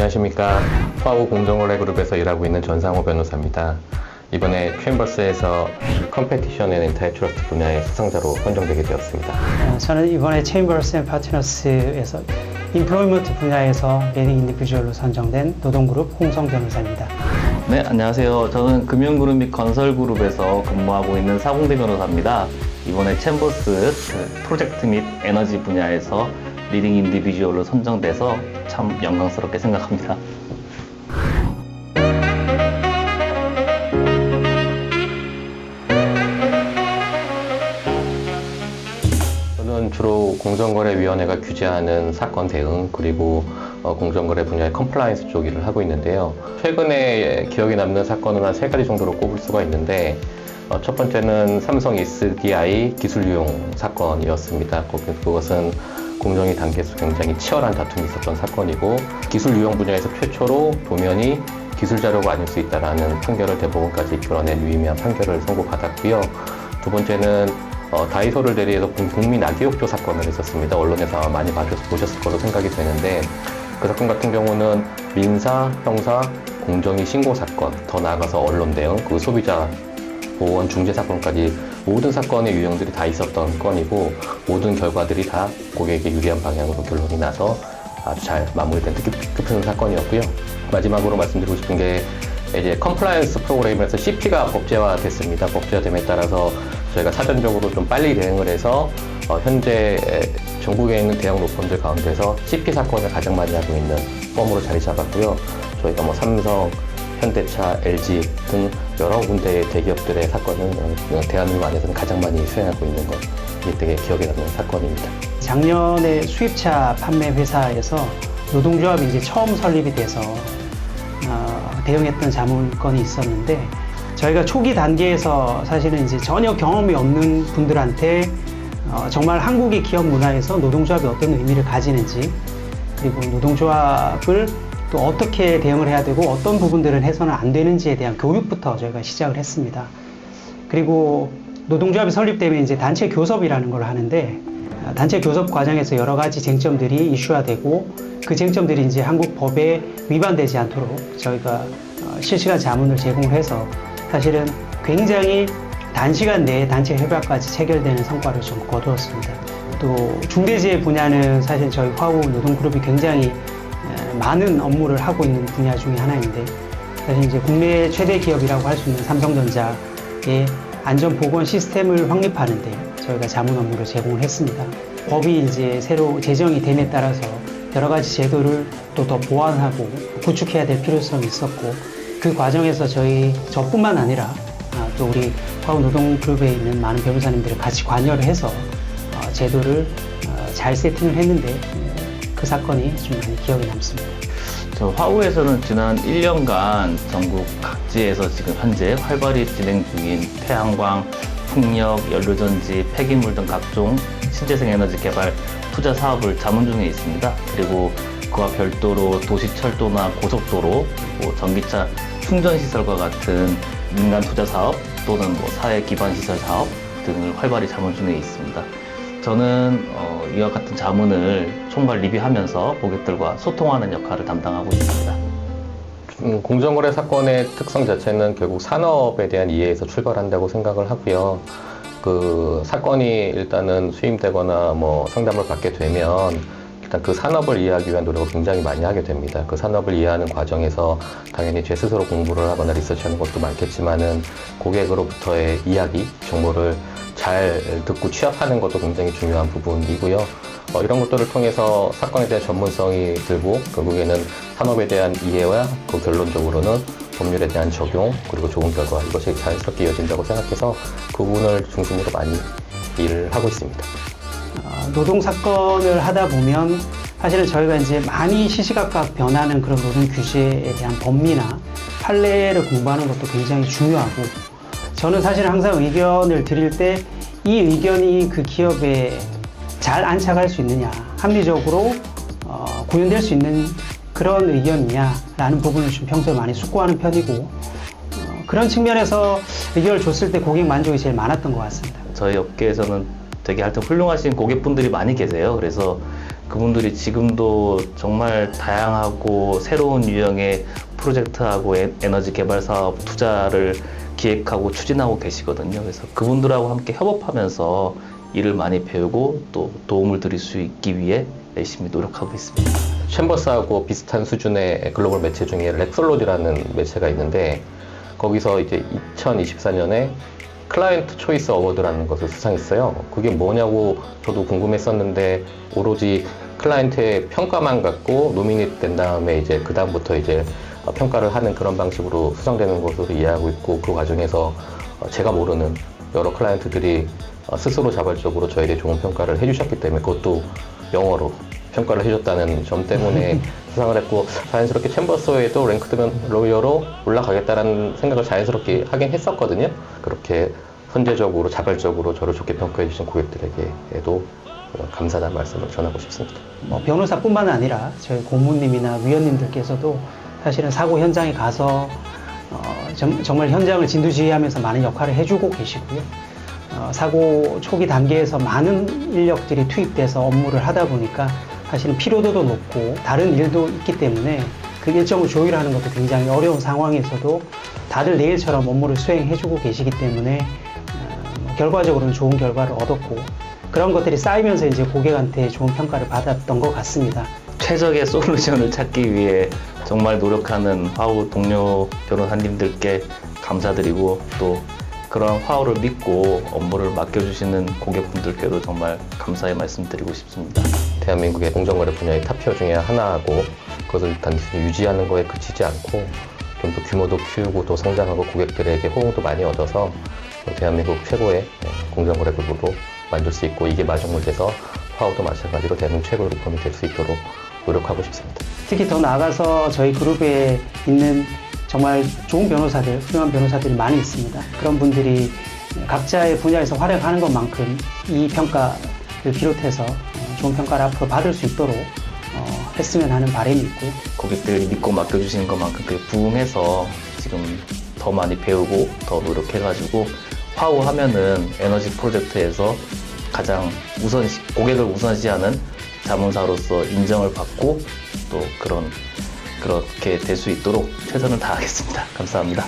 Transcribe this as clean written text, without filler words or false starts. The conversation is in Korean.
안녕하십니까. 화우 공정거래 그룹에서 일하고 있는 전상호 변호사입니다. 이번에 챔버스에서 컴페티션 앤 엔타이트러스트 분야의 수상자로 선정되게 되었습니다. 저는 이번에 체인버스 앤 파트너스에서 인플로이먼트 분야에서 리딩 인디비주얼로 선정된 노동그룹 홍성 변호사입니다. 네, 안녕하세요. 저는 금융그룹 및 건설그룹에서 근무하고 있는 사공대 변호사입니다. 이번에 챔버스 프로젝트 및 에너지 분야에서 리딩 인디비주얼로 선정돼서 참 영광스럽게 생각합니다. 저는 주로 공정거래위원회가 규제하는 사건 대응 그리고 공정거래 분야의 컴플라이언스 쪽 일을 하고 있는데요. 최근에 기억에 남는 사건은 한 3가지 정도로 꼽을 수가 있는데 첫 번째는 삼성 SDI 기술 유용 사건이었습니다. 그것은 공정위 단계에서 굉장히 치열한 다툼이 있었던 사건이고 기술 유용 분야에서 최초로 도면이 기술 자료가 아닐 수 있다라는 판결을 대법원까지 이끌어낸 유의미한 판결을 선고받았고요. 두 번째는 다이소를 대리해서 국민 악의욕조 사건을 했었습니다. 언론에서 아마 많이 보셨을 거로 생각이 되는데 그 사건 같은 경우는 민사, 형사, 공정위 신고 사건, 더 나아가서 언론 대응, 그 소비자 보건 중재 사건까지 모든 사건의 유형들이 다 있었던 건이고 모든 결과들이 다 고객에게 유리한 방향으로 결론이 나서 아주 잘 마무리된 뜻깊은 사건이었고요. 마지막으로 말씀드리고 싶은 게 이제 컴플라이언스 프로그램에서 CP가 법제화됐습니다. 법제화됨에 따라서 저희가 사전적으로 좀 빨리 대응을 해서 현재 전국에 있는 대형 로펌들 가운데서 CP 사건을 가장 많이 하고 있는 펌으로 자리 잡았고요. 저희가 뭐 삼성, 현대차, LG 등 여러 군데의 대기업들의 사건을 대한민국 안에서는 가장 많이 수행하고 있는 것. 이게 되게 기억에 남는 사건입니다. 작년에 수입차 판매 회사에서 노동조합이 이제 처음 설립이 돼서 대응했던 자문건이 있었는데 저희가 초기 단계에서 사실은 이제 전혀 경험이 없는 분들한테 정말 한국의 기업 문화에서 노동조합이 어떤 의미를 가지는지 그리고 노동조합을 또 어떻게 대응을 해야 되고 어떤 부분들은 해서는 안 되는지에 대한 교육부터 저희가 시작을 했습니다. 그리고 노동조합이 설립되면 이제 단체 교섭이라는 걸 하는데 단체 교섭 과정에서 여러 가지 쟁점들이 이슈화되고 그 쟁점들이 이제 한국 법에 위반되지 않도록 저희가 실시간 자문을 제공을 해서 사실은 굉장히 단시간 내에 단체 협약까지 체결되는 성과를 좀 거두었습니다. 또 중대재해 분야는 사실 저희 화우 노동그룹이 굉장히 많은 업무를 하고 있는 분야 중에 하나인데 사실 이제 국내 최대 기업이라고 할 수 있는 삼성전자의 안전보건 시스템을 확립하는데 저희가 자문 업무를 제공을 했습니다. 법이 이제 새로 제정이 됨에 따라서 여러 가지 제도를 또 더 보완하고 구축해야 될 필요성이 있었고 그 과정에서 저뿐만 아니라 또 우리 화우 노동그룹에 있는 많은 변호사님들이 같이 관여를 해서 제도를 잘 세팅을 했는데 그 사건이 좀 많이 기억에 남습니다. 저 화우에서는 지난 1년간 전국 각지에서 지금 현재 활발히 진행 중인 태양광, 풍력, 연료전지, 폐기물 등 각종 신재생 에너지 개발 투자 사업을 자문 중에 있습니다. 그리고 그와 별도로 도시철도나 고속도로, 전기차 충전시설과 같은 민간 투자 사업 또는 사회 기반 시설 사업 등을 활발히 자문 중에 있습니다. 저는 이와 같은 자문을 총괄 리뷰하면서 고객들과 소통하는 역할을 담당하고 있습니다. 공정거래 사건의 특성 자체는 결국 산업에 대한 이해에서 출발한다고 생각을 하고요. 그 사건이 일단은 수임되거나 뭐 상담을 받게 되면 일단 그 산업을 이해하기 위한 노력을 굉장히 많이 하게 됩니다. 그 산업을 이해하는 과정에서 당연히 제 스스로 공부를 하거나 리서치하는 것도 많겠지만은 고객으로부터의 이야기, 정보를 잘 듣고 취합하는 것도 굉장히 중요한 부분이고요. 이런 것들을 통해서 사건에 대한 전문성이 들고 결국에는 산업에 대한 이해와 그 결론적으로는 법률에 대한 적용 그리고 좋은 결과 이것이 자연스럽게 이어진다고 생각해서 그 부분을 중심으로 많이 일을 하고 있습니다. 노동 사건을 하다 보면 사실은 저희가 이제 많이 시시각각 변하는 그런 노동 규제에 대한 법리나 판례를 공부하는 것도 굉장히 중요하고 저는 사실 항상 의견을 드릴 때 이 의견이 그 기업에 잘 안착할 수 있느냐 합리적으로 구현될 수 있는 그런 의견이냐 라는 부분을 좀 평소에 많이 숙고하는 편이고 그런 측면에서 의견을 줬을 때 고객 만족이 제일 많았던 것 같습니다. 저희 업계에서는 되게 하여튼 훌륭하신 고객분들이 많이 계세요. 그래서 그분들이 지금도 정말 다양하고 새로운 유형의 프로젝트하고 에너지 개발 사업 투자를 기획하고 추진하고 계시거든요. 그래서 그분들하고 함께 협업하면서 일을 많이 배우고 또 도움을 드릴 수 있기 위해 열심히 노력하고 있습니다. 챔버스하고 비슷한 수준의 글로벌 매체 중에 렉솔로디라는 매체가 있는데 거기서 이제 2024년에 클라이언트 초이스 어워드라는 것을 수상했어요. 그게 뭐냐고 저도 궁금했었는데 오로지 클라이언트의 평가만 갖고 노미네이트 된 다음에 이제 그 다음부터 이제 평가를 하는 그런 방식으로 수상되는 것으로 이해하고 있고 그 과정에서 제가 모르는 여러 클라이언트들이 스스로 자발적으로 저에 대해 좋은 평가를 해주셨기 때문에 그것도 영어로 평가를 해줬다는 점 때문에 수상을 했고 자연스럽게 챔버스에도 랭크드면 로이어로 올라가겠다라는 생각을 자연스럽게 하긴 했었거든요. 그렇게 선제적으로 자발적으로 저를 좋게 평가해 주신 고객들에게도 감사하다는 말씀을 전하고 싶습니다. 변호사뿐만 아니라 저희 고모님이나 위원님들께서도 사실은 사고 현장에 가서 정말 현장을 진두지휘하면서 많은 역할을 해주고 계시고요. 사고 초기 단계에서 많은 인력들이 투입돼서 업무를 하다 보니까 사실은 피로도도 높고 다른 일도 있기 때문에 그 일정을 조율하는 것도 굉장히 어려운 상황에서도 다들 내일처럼 업무를 수행해주고 계시기 때문에 결과적으로는 좋은 결과를 얻었고 그런 것들이 쌓이면서 이제 고객한테 좋은 평가를 받았던 것 같습니다. 최적의 솔루션을 찾기 위해 정말 노력하는 화우 동료 변호사님들께 감사드리고 또 그런 화우를 믿고 업무를 맡겨주시는 고객분들께도 정말 감사의 말씀드리고 싶습니다. 대한민국의 공정거래 분야의 탑티어 중에 하나하고 그것을 단순히 유지하는 거에 그치지 않고 좀 더 규모도 키우고 또 성장하고 고객들에게 호응도 많이 얻어서 대한민국 최고의 공정거래 그룹으로 만들 수 있고 이게 마중물돼서 화우도 마찬가지로 대한민국 최고의 로펌이 될 수 있도록 노력하고 싶습니다. 특히 더 나아가서 저희 그룹에 있는 정말 좋은 변호사들, 훌륭한 변호사들이 많이 있습니다. 그런 분들이 각자의 분야에서 활약하는 것만큼 이 평가를 비롯해서 좋은 평가를 앞으로 받을 수 있도록 했으면 하는 바람이 있고 고객들이 믿고 맡겨주시는 것만큼 그게 부응해서 지금 더 많이 배우고 더 노력해가지고 화우 하면은 에너지 프로젝트에서 가장 고객을 우선시하는 자문사로서 인정을 받고 또 그렇게 될 수 있도록 최선을 다하겠습니다. 감사합니다.